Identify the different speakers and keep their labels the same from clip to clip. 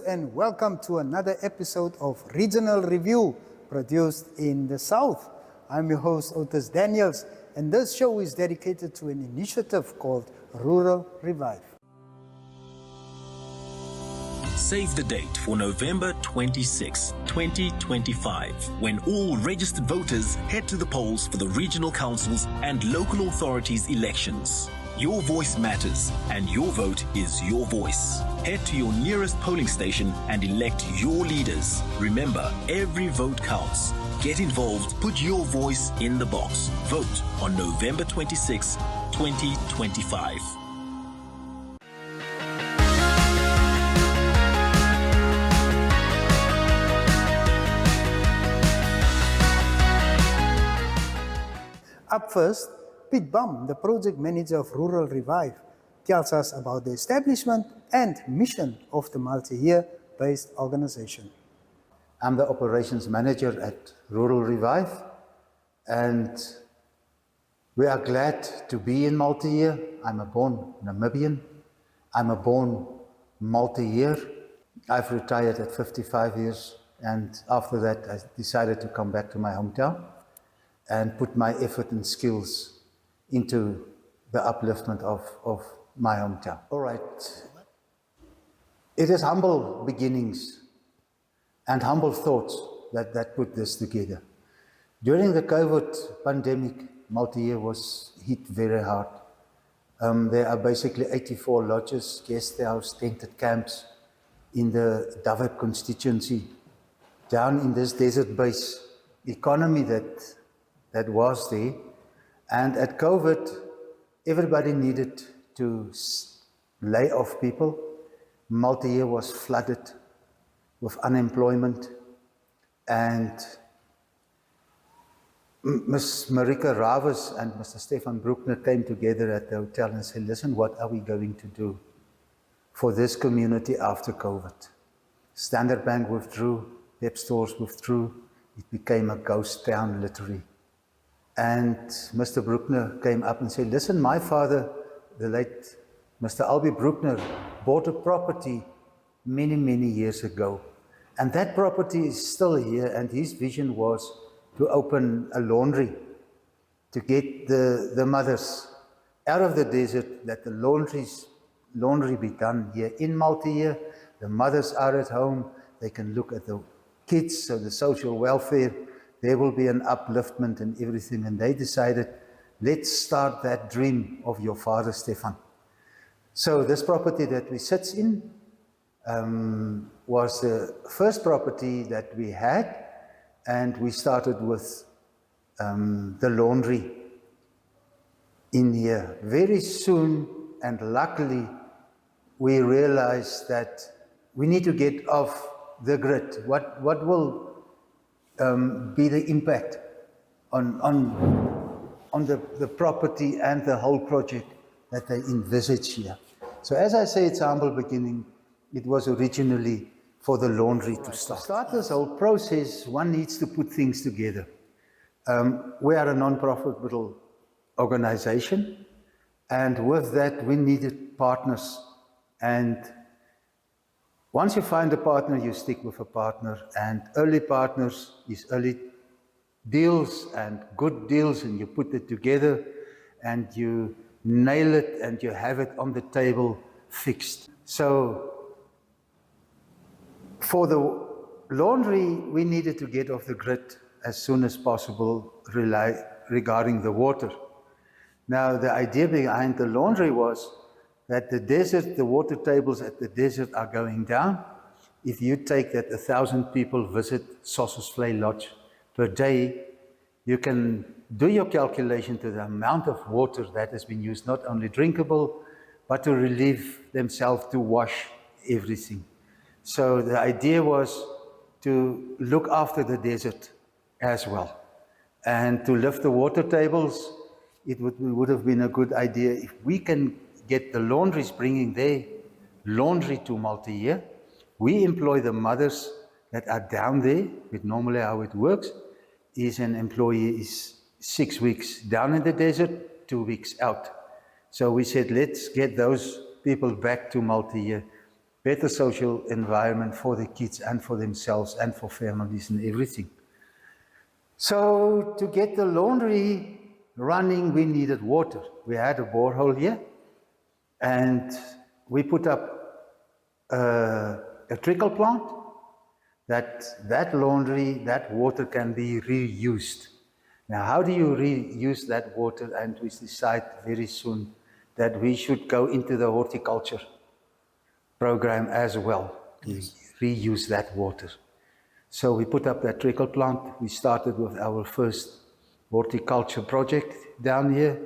Speaker 1: and welcome to another episode of Regional Review produced in the South. I'm your host, Otis Daniels, and this show is dedicated to an initiative called Rural Revive.
Speaker 2: Save the date for November 26, 2025, when all registered voters head to the polls for the regional councils and local authorities elections. Your voice matters, and your vote is your voice. Head to your nearest polling station and elect your leaders. Remember, every vote counts. Get involved, put your voice in the box. Vote on November 26, 2025.
Speaker 1: Up first, Piet Bam, the project manager of Rural Revive, tells us about the establishment and mission of the multi-year based organization.
Speaker 3: I'm the operations manager at Rural Revive, and we are glad to be in multi-year. I'm a born Namibian. I'm a born multi-year. I've retired at 55 years, and after that I decided to come back to my hometown and put my effort and skills into the upliftment of my hometown. All right. It is humble beginnings and humble thoughts that put this together. During the COVID pandemic, multi-year was hit very hard. There are basically 84 lodges, guest house, tented camps in the David constituency, down in this desert-based economy that was there. And at COVID, everybody needed to lay off people. Multi-year was flooded with unemployment. And Ms. Marika Ravers and Mr. Stefan Bruckner came together at the hotel and said, listen, what are we going to do for this community after COVID? Standard Bank withdrew, Pep stores withdrew. It became a ghost town, literally. And Mr. Bruckner came up and said, listen, my father, the late Mr. Albie Bruckner, bought a property many, many years ago. And that property is still here, and his vision was to open a laundry, to get the mothers out of the desert, that the laundry be done here in multi-year. The mothers are at home, they can look at the kids, so the social welfare. There will be an upliftment and everything. And they decided, let's start that dream of your father, Stefan. So this property that we sit in was the first property that we had. And we started with the laundry in here. Very soon, and luckily, we realized that we need to get off the grid. What will be the impact on the property and the whole project that they envisage here. So as I say, it's a humble beginning. It was originally for the laundry to start. To start this whole process, one needs to put things together. We are a non-profitable organization, and with that we needed partners. And once you find a partner, you stick with a partner, and early partners is early deals and good deals, and you put it together and you nail it and you have it on the table fixed. So for the laundry, we needed to get off the grid as soon as possible regarding the water. Now, the idea behind the laundry was that the desert, the water tables at the desert are going down. If you take that 1,000 people visit Sossusvlei Lodge per day, you can do your calculation to the amount of water that has been used, not only drinkable, but to relieve themselves, to wash everything. So the idea was to look after the desert as well. And to lift the water tables, it would have been a good idea if we can get the laundries bringing their laundry to multi-year. We employ the mothers that are down there, but normally how it works is an employee is 6 weeks down in the desert, 2 weeks out. So we said, let's get those people back to multi-year. better social environment for the kids and for themselves and for families and everything. So to get the laundry running, we needed water. We had a borehole here, and we put up a trickle plant that laundry, that water can be reused. Now, how do you reuse that water? And we decide very soon that we should go into the horticulture program as well to reuse that water. So we put up that trickle plant. We started with our first horticulture project down here.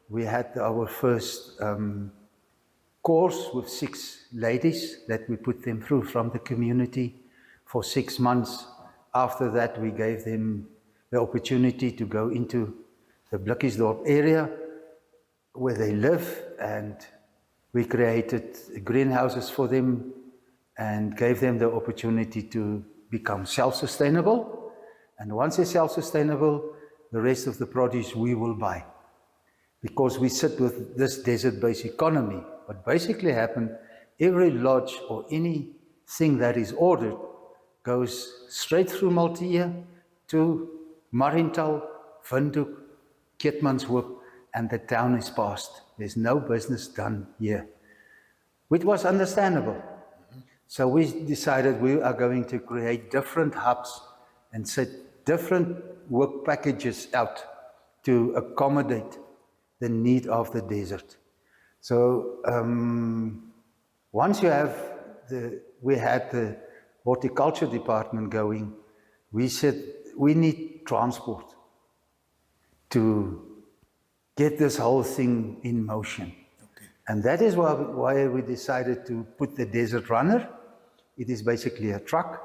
Speaker 3: We had our first course with 6 ladies that we put them through from the community for 6 months. After that, we gave them the opportunity to go into the Blikkiesdorp area where they live, and we created greenhouses for them and gave them the opportunity to become self-sustainable. And once they're self-sustainable, the rest of the produce we will buy. Because we sit with this desert-based economy. What basically happened, every lodge or anything that is ordered goes straight through Multiyear to Mariental, Windhoek, Keetmanshoop, and the town is passed. There's no business done here, which was understandable. So we decided we are going to create different hubs and set different work packages out to accommodate the need of the desert. So once you have we had the horticulture department going, we said we need transport to get this whole thing in motion. Okay. And that is why we decided to put the Desert Runner. It is basically a truck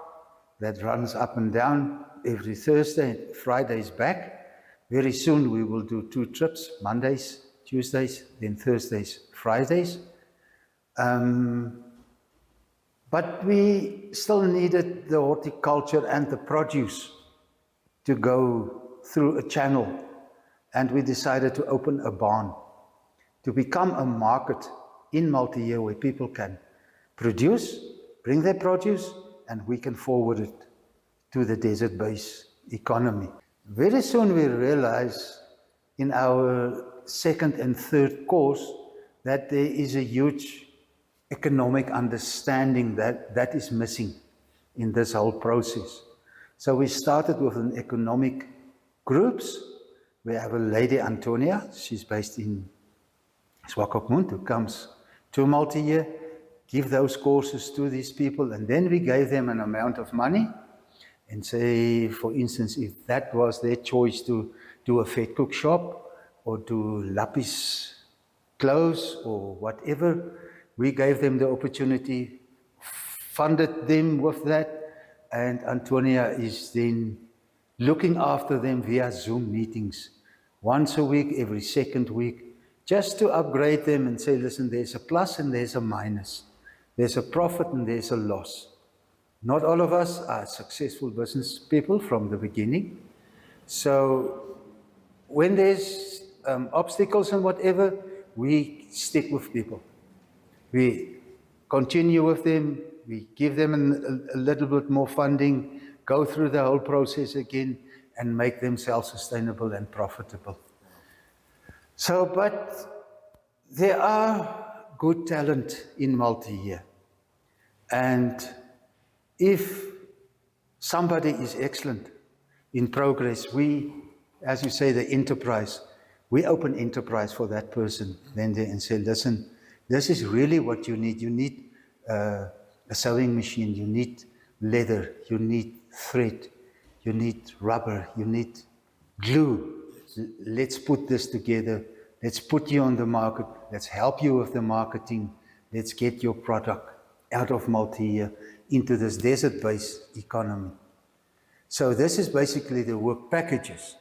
Speaker 3: that runs up and down every Thursday, Fridays back. Very soon we will do 2 trips, Mondays, Tuesdays, then Thursdays, Fridays. But we still needed the horticulture and the produce to go through a channel. And we decided to open a barn to become a market in Multiyear where people can produce, bring their produce, and we can forward it to the desert-based economy. Very soon we realized in our 2nd and 3rd course that there is a huge economic understanding that is missing in this whole process. So we started with an economic groups. We have a lady, Antonia, she's based in Swakopmund, who comes to Multiyear, give those courses to these people, and then we gave them an amount of money and say, for instance, if that was their choice to do a vet cook shop or do lapis clothes or whatever, we gave them the opportunity, funded them with that, and Antonia is then looking after them via Zoom meetings, once a week, every 2nd week, just to upgrade them and say, listen, there's a plus and there's a minus. There's a profit and there's a loss. Not all of us are successful business people from the beginning. So when there's obstacles and whatever, we stick with people. We continue with them, we give them a little bit more funding, go through the whole process again, and make them self-sustainable and profitable. So, but there are good talent in Multiyear. And if somebody is excellent in progress, we, as you say, the enterprise, we open enterprise for that person then there and say, listen, this is really what you need. You need a sewing machine, you need leather, you need thread, you need rubber, you need glue. Let's put this together. Let's put you on the market. Let's help you with the marketing. Let's get your product out of Multiyear into this desert-based economy. So this is basically the work packages,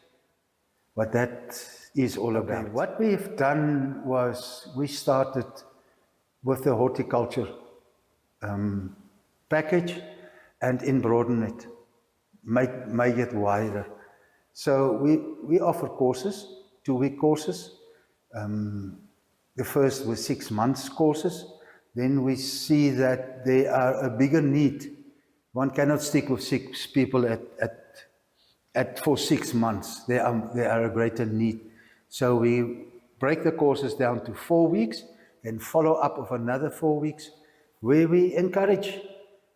Speaker 3: what that is all about. Okay. What we've done was we started with the horticulture package and then broaden it, make it wider. So we offer courses, 2-week courses. The first was 6 months courses. then we see that there are a bigger need. One cannot stick with 6 people for 6 months. There are a greater need. So we break the courses down to 4 weeks and follow up of another 4 weeks, where we encourage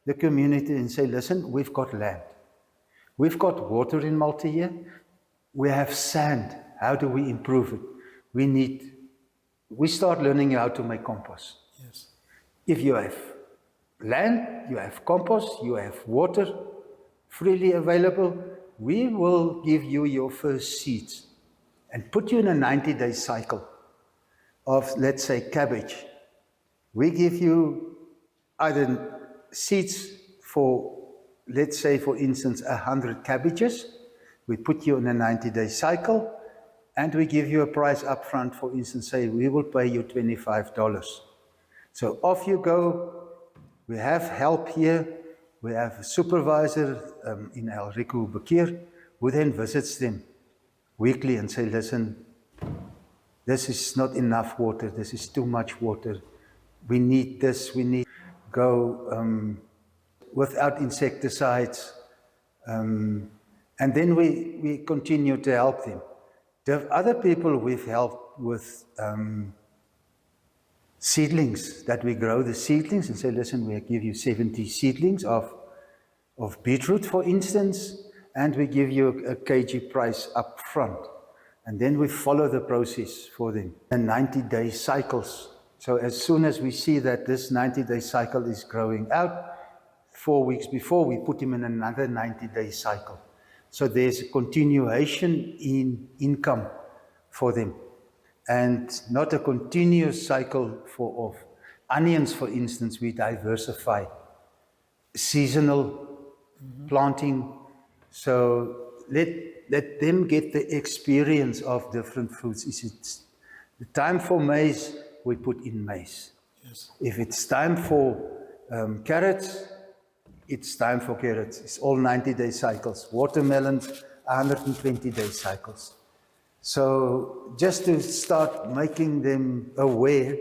Speaker 3: the community and say, listen, we've got land. We've got water in multi-year. We have sand. How do we improve it? We start learning how to make compost.
Speaker 1: Yes.
Speaker 3: If you have land, you have compost, you have water freely available, we will give you your first seeds and put you in a 90-day cycle of, let's say, cabbage. We give you either seeds for, let's say, for instance, 100 cabbages. We put you in a 90-day cycle, and we give you a price up front. For instance, say, we will pay you $25. So off you go. We have help here. We have a supervisor in Elrico Bekir, who then visits them weekly and say, listen, this is not enough water. This is too much water. We need this. We need to go without insecticides. And then we continue to help them. The other people we've helped with seedlings, that we grow the seedlings and say, listen, we give you 70 seedlings of beetroot, for instance, and we give you a kg price up front. And then we follow the process for them. And 90-day cycles. So as soon as we see that this 90-day cycle is growing out, 4 weeks before, we put them in another 90-day cycle. So there's a continuation in income for them. And not a continuous cycle of onions, for instance. We diversify. Seasonal planting. So let them get the experience of different fruits. Is it the time for maize, we put in maize.
Speaker 1: Yes.
Speaker 3: If it's time for carrots, it's time for carrots. It's all 90-day cycles. Watermelons, 120-day cycles. So just to start making them aware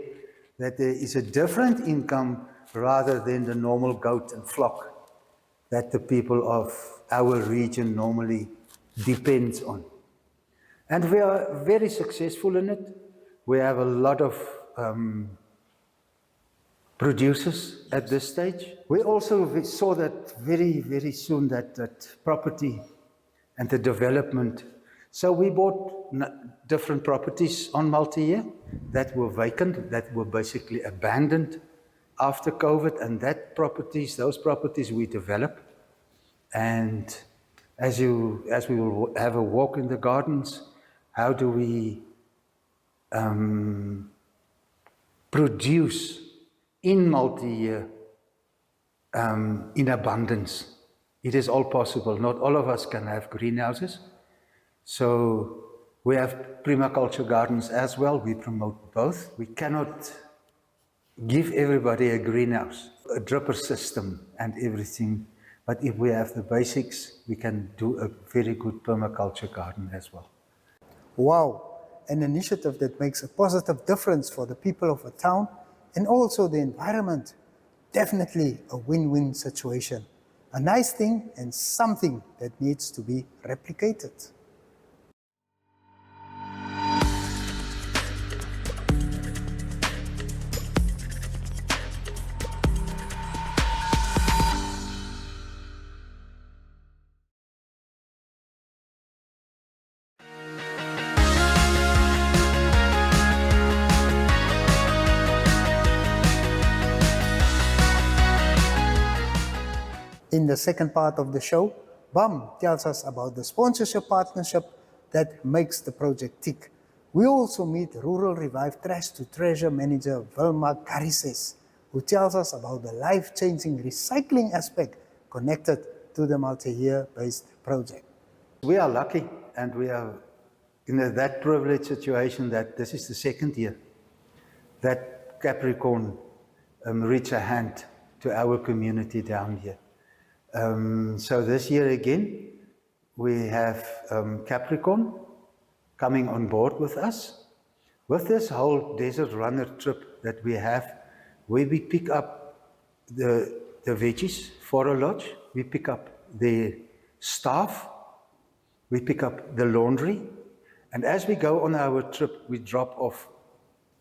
Speaker 3: that there is a different income rather than the normal goat and flock that the people of our region normally depends on. And we are very successful in it. We have a lot of producers at this stage. We also saw that very, very soon that property and the development. So we bought different properties on multi-year that were vacant, that were basically abandoned after COVID, and those properties we develop. And as we will have a walk in the gardens, how do we produce in multi-year in abundance? It is all possible. Not all of us can have greenhouses. So we have permaculture gardens as well. We promote both. We cannot give everybody a greenhouse, a dripper system and everything. But if we have the basics, we can do a very good permaculture garden as well.
Speaker 1: Wow, an initiative that makes a positive difference for the people of a town and also the environment. Definitely a win-win situation. A nice thing and something that needs to be replicated. In the second part of the show, Bam tells us about the sponsorship partnership that makes the project tick. We also meet Rural Revive Trash to Treasure manager Vilma Carices, who tells us about the life-changing recycling aspect connected to the multi-year based project.
Speaker 3: We are lucky, and we are in that privileged situation that this is the second year that Capricorn reached a hand to our community down here. So this year again, we have Capricorn coming on board with us. With this whole Desert Runner trip that we have, where we pick up the veggies for a lodge, we pick up the staff, we pick up the laundry, and as we go on our trip, we drop off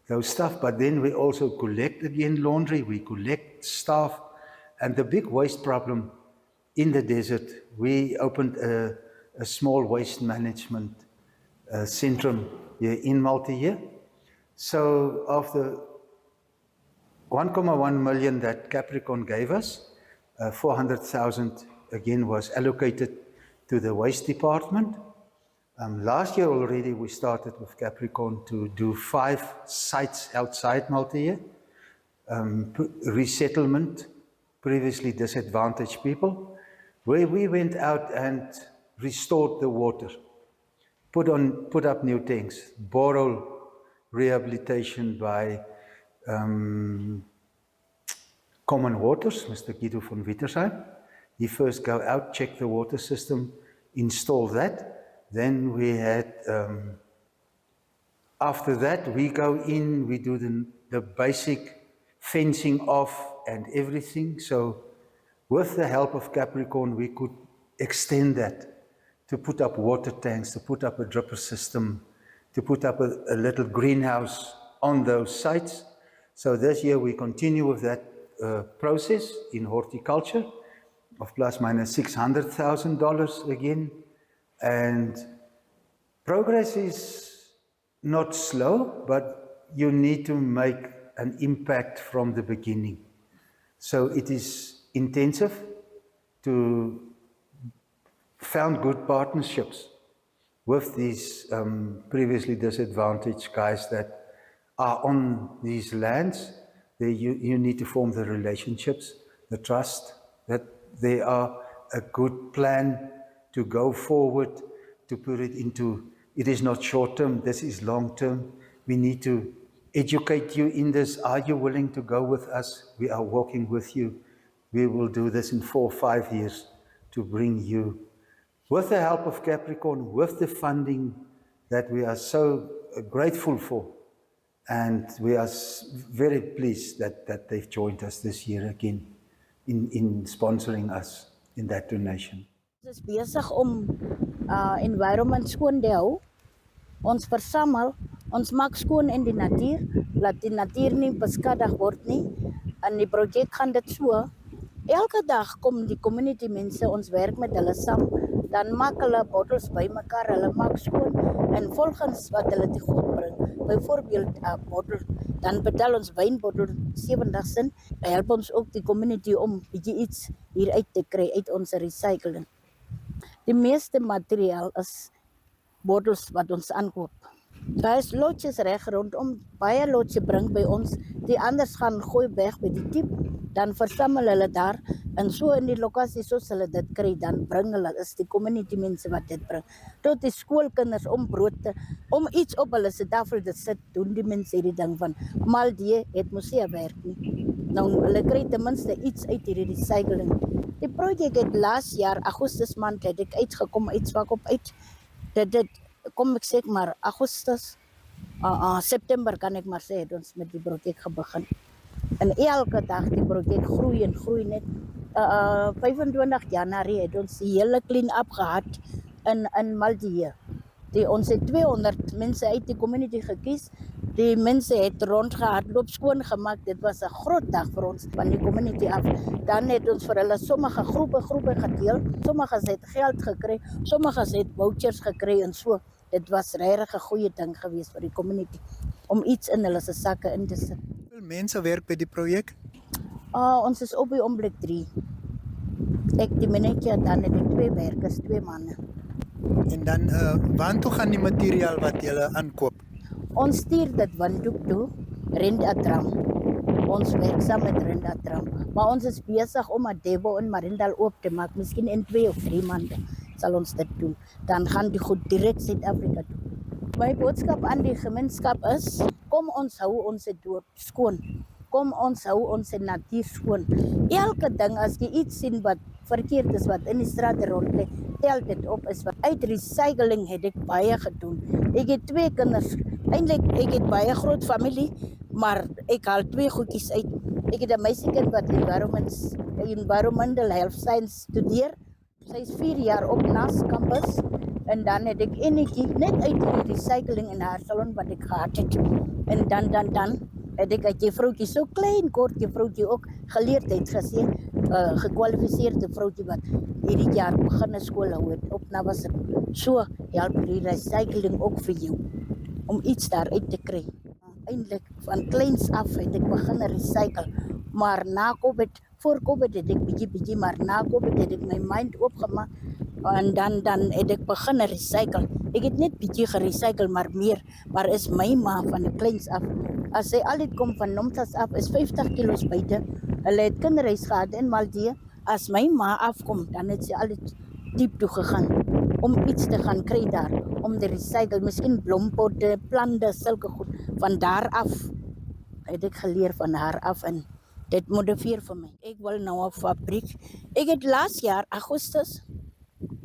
Speaker 3: those stuff, but then we also collect again laundry, we collect staff, and the big waste problem in the desert, we opened a small waste management centrum here in Maltier. So of the 1.1 million that Capricorn gave us, 400,000 again was allocated to the waste department. Last year already we started with Capricorn to do 5 sites outside Maltier, resettlement, previously disadvantaged people, where we went out and restored the water, put up new tanks, borrow rehabilitation by Common Waters, Mr. Guido von Wittersheim. He first go out, check the water system, install that. Then we had, after that, we go in, we do the basic fencing off and everything. So with the help of Capricorn, we could extend that to put up water tanks, to put up a dripper system, to put up a little greenhouse on those sites. So this year we continue with that process in horticulture of plus minus $600,000 again. And progress is not slow, but you need to make an impact from the beginning. So it is intensive to found good partnerships with these previously disadvantaged guys that are on these lands. You need to form the relationships, the trust, that they are a good plan to go forward, to put it into, it is not short term, this is long term. We need to educate you in this. Are you willing to go with us? We are walking with you. We will do this in 4 or 5 years to bring you, with the help of Capricorn, with the funding that we are so grateful for. And we are very pleased that they've joined us this year again in sponsoring us in that donation.
Speaker 4: Ons is besig om environment skoon te hou. Ons versamel, ons maak skoon in die natuur, laat die natuur nie beskadig word nie. En die projek gaan dit so. Elke dag kom die community mense, ons werk met hulle saam, dan maak hulle bottles bymekaar, hulle maak skoon en volgens wat hulle te goed bring. Byvoorbeeld 'n bottel, dan betaal ons wynbottel 70 cent. Help ons ook die community om bietjie iets hier uit te kry uit ons recycling. Die meeste materiaal is bottels wat ons aankoop. Daar is lotjies reg rondom, baie lotjies bring by ons, die anders gaan gooi weg by die diep, dan versamel hulle daar, en so in die lokasie soos hulle dit kry, dan bring hulle, is die community mense wat dit bring. Tot die skoolkinders om brood te, om iets op hulle se tafel te sit, doen die mense hierdie ding van, mal die het moes nie werk nie. Nou, hulle kry ten minste iets uit hierdie recycling. Die projek het laas jaar, Augustus maand, het ek uitgekom, uit Swakop uit, dit kom ek sê maar Augustus, September kan ek maar sê, het ons met die projek begin. En elke dag die projek groei en groei net. 25 Januarie het ons die hele clean-up gehad in Maltier. Ons het 200 mense uit die community gekies. Die mense het rondgehardloop, skoon gemaak. Dit was 'n groot dag vir ons van die community af. Dan het ons vir hulle sommige groepe gedeel. Sommiges het geld gekry, sommiges het vouchers gekry en so. Dit was regtig 'n goeie ding geweest vir die community om iets in hulle se sakke in te sit.
Speaker 1: Hoeveel mense werk by die projek?
Speaker 4: Ons is op die oomblik 3. Ek die manager, dan het ek 2 werkers, 2 manne.
Speaker 1: En dan, waartoe gaan die materiaal wat julle aankoop?
Speaker 4: Ons stuur dit Windhoek toe, Rendadram. Ons werk saam met Rendadram. Maar ons is besig om 'n depot in Marindal oop te maak, miskien in 2 of 3 maande sal ons dit doen. Dan gaan die goed direk Suid-Afrika toe. My boodskap aan die gemeenskap is, kom ons hou ons dorp skoon. Kom ons hou ons natuur skoon. Elke ding, as jy iets sien wat verkeerd is, wat in die straat rondlê, tel dit op. Is wat uit recycling het ek baie gedoen. Ek het 2 kinders. Eintlik, ek het baie groot familie, maar ek haal 2 goedjies uit. Ek het 'n meisiekind wat environmental health science studeer. Sy is 4 jaar op NAS kampus en dan het ek enetjie net uit die recycling in haar salon wat ek gehad het. En dan het ek 'n juffrouwtjie, so klein kort juffrouwtjie ook geleerdheid gesien, gekwalifiseerde vroutjie wat hierdie jaar begin skool hou het op Navas. So help die recycling ook vir jou om iets daaruit te kry. Eintlik van kleins af het ek begin recycle, maar na COVID, voor COVID het ek bietjie, maar na COVID het ek my mind oopgemaak en dan het ek begin recycle. Ek het net bietjie gerecycle, maar meer, maar is my ma van die kleins af. As sy al dit kom van Nomtas af, is 50 kilos buite. Hulle het kinderreis gehad in Maldee. As my ma afkom, dan het sy al dit diep toe gegaan om iets te gaan kry daar, om te recycle, miskien blompotte, plante, sulke goed. Van daar af het ek geleer van haar af en dit motiveer vir my. Ek wil nou 'n fabriek. Ek het laas jaar Augustus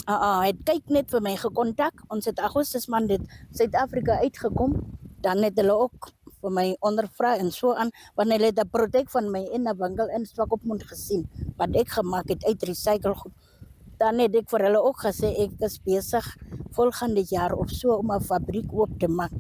Speaker 4: het kyk net vir my gekontak. Ons het Augustus maand dit Suid-Afrika uitgekom. Dan het hulle ook vir my ondervra en so aan, want hulle het 'n produk van my in 'n winkel in Swakopmund gesien wat ek gemaak het uit recycle goed. Dan het ek vir hulle ook gesê ek is besig volgende jaar of so om 'n fabriek oop te maak.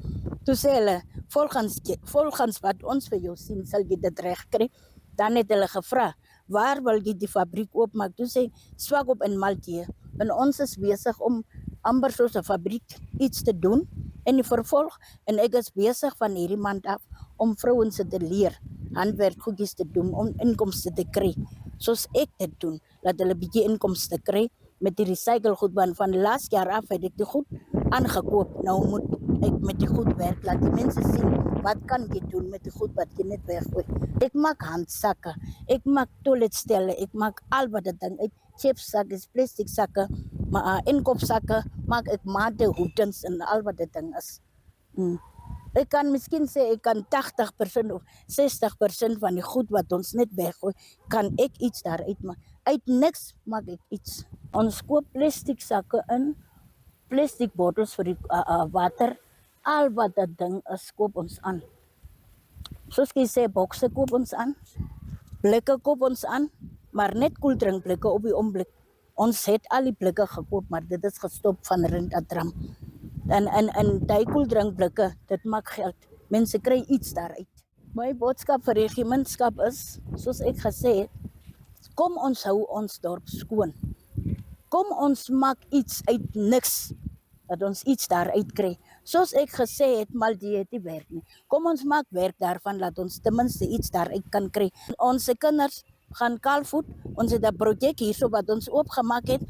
Speaker 4: Toe sê hulle volgens wat ons vir jou sien sal jy dit reg kry. Dan het hulle gevra, waar wil jy die fabriek oopmaak? Toe sê Swakop in Maldee. En ons is besig om amper soos 'n fabriek iets te doen in die vervolg. En ek is besig van hierdie maand af om vrouens te leer handwerkgoedjies te doen om inkomste te kry. Soos ek dit doen, dat hulle bietjie inkomste kry met die recycle goed, want van laas jaar af het ek die goed aangekoop. Nou moet ek met die goed werk, laat die mense sien wat kan jy doen met die goed wat jy net weggooi. Ek maak handsakke, ek maak toiletstelle, ek maak al wat dit ding uit chipsakke, plastic sakke, maar inkopsakke maak ek mate hoedens en al wat dit ding is. Ek kan miskien sê ek kan 80% of 60% van die goed wat ons net weggooi, kan ek iets daaruit maak. Uit niks maak ek iets. Ons koop plastic sakke in, plastic bottels vir die water, al wat dat ding is, koop ons aan. Soos jy sê, bokse koop ons aan, blikke koop ons aan, maar net koeldrinkblikke op die oomblik. Ons het al die blikke gekoop, maar dit is gestop van Rent-A-Tram. En die koeldrinkblikke, dit maak geld. Mense kry iets daaruit. My boodskap vir die gemeenskap is, soos ek gesê het, kom ons hou ons dorp skoon. Kom ons maak iets uit niks, dat ons iets daaruit kry. Soos ek gesê het, Maldee het nie werk nie. Kom ons maak werk daarvan, laat ons ten minste iets daaruit kan kry. Ons kinders gaan kaalvoet, ons het 'n projek hierso wat ons oopgemaak het.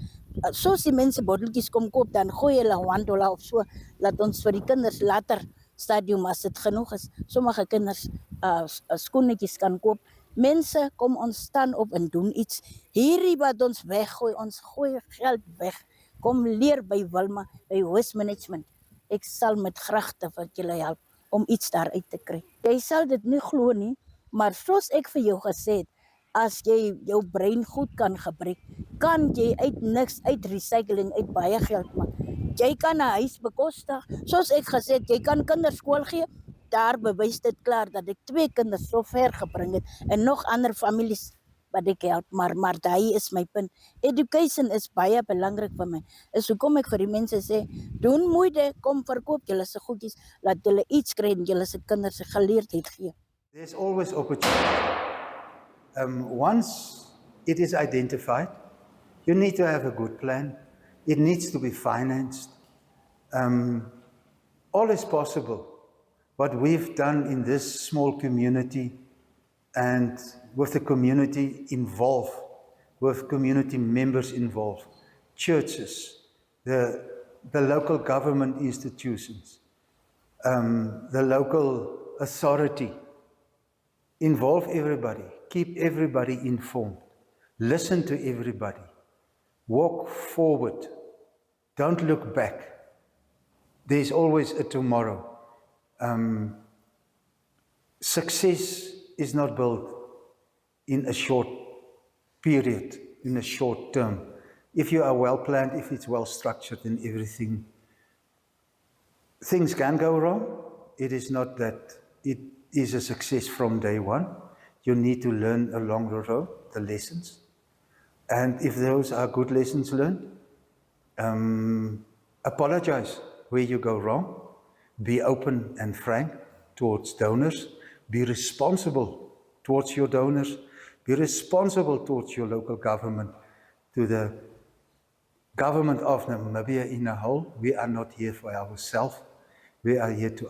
Speaker 4: Soos die mense botteltjies kom koop, dan gooi hulle $1 of so, laat ons vir die kinders later stadium, as dit genoeg is, sommige kinders skoenetjies kan koop. Mense, kom ons staan op en doen iets. Hierdie wat ons weggooi, ons gooi geld weg. Kom leer by Wilma, by Waste Management. Ek sal met gragte vir julle help om iets daaruit te kry. Jy sal dit nie glo nie, maar soos ek vir jou gesê het, as jy jou brein goed kan gebruik, kan jy uit niks, uit recycling, uit baie geld maak. Jy kan 'n huis bekostig, soos ek gesê het, jy kan kinders skool gee. Daar bewys dit klaar dat ek 2 kinders so ver gebring het en nog ander families wat ek help, maar daai is my punt. Education is baie belangrik vir my. Is hoekom ek vir die mense sê, doen moeite, kom verkoop julle se goedjies, laat julle iets kry en julle se kinders se geleerdheid gee.
Speaker 3: There's always opportunity. Once it is identified, you need to have a good plan. It needs to be financed. All is possible. What we've done in this small community and with the community involved, with community members involved, churches, the local government institutions, the local authority, involve everybody, keep everybody informed, listen to everybody, walk forward, don't look back. There's always a tomorrow. Success is not built in a short period, in a short term. If you are well planned, if it's well structured and everything, things can go wrong. It is not that it is a success from day one. you need to learn along the road, the lessons. And if those are good lessons learned, apologize where you go wrong. Be open and frank towards donors. Be responsible towards your donors. Be responsible towards your local government, to the government of Namibia in a whole. We are not here for ourselves. We are here to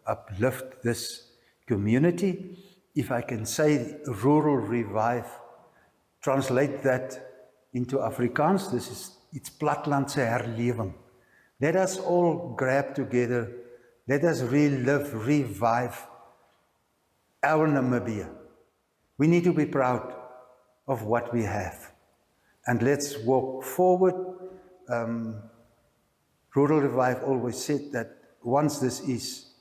Speaker 3: uplift this community. If I can say rural revive, translate that into Afrikaans, it's platlandse herlewing. Let us all grab together. Let us relive, revive our Namibia. We need to be proud of what we have. And let's walk forward. Rural Revive always said that once this is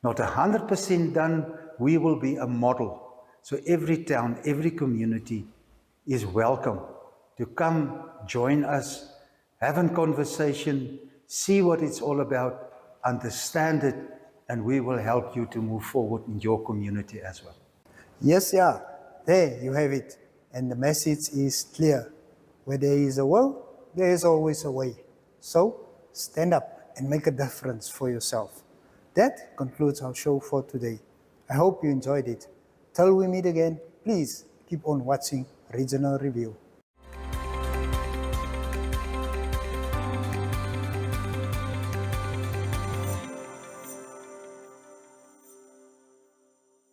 Speaker 3: not 100% done, we will be a model. So every town, every community is welcome to come join us, have a conversation, see what it's all about, understand it, and we will help you to move forward in your community as well.
Speaker 1: Yes, yeah, there you have it. And the message is clear. Where there is a will, there is always a way. So stand up and make a difference for yourself. That concludes our show for today. I hope you enjoyed it. Till we meet again, please keep on watching Regional Review.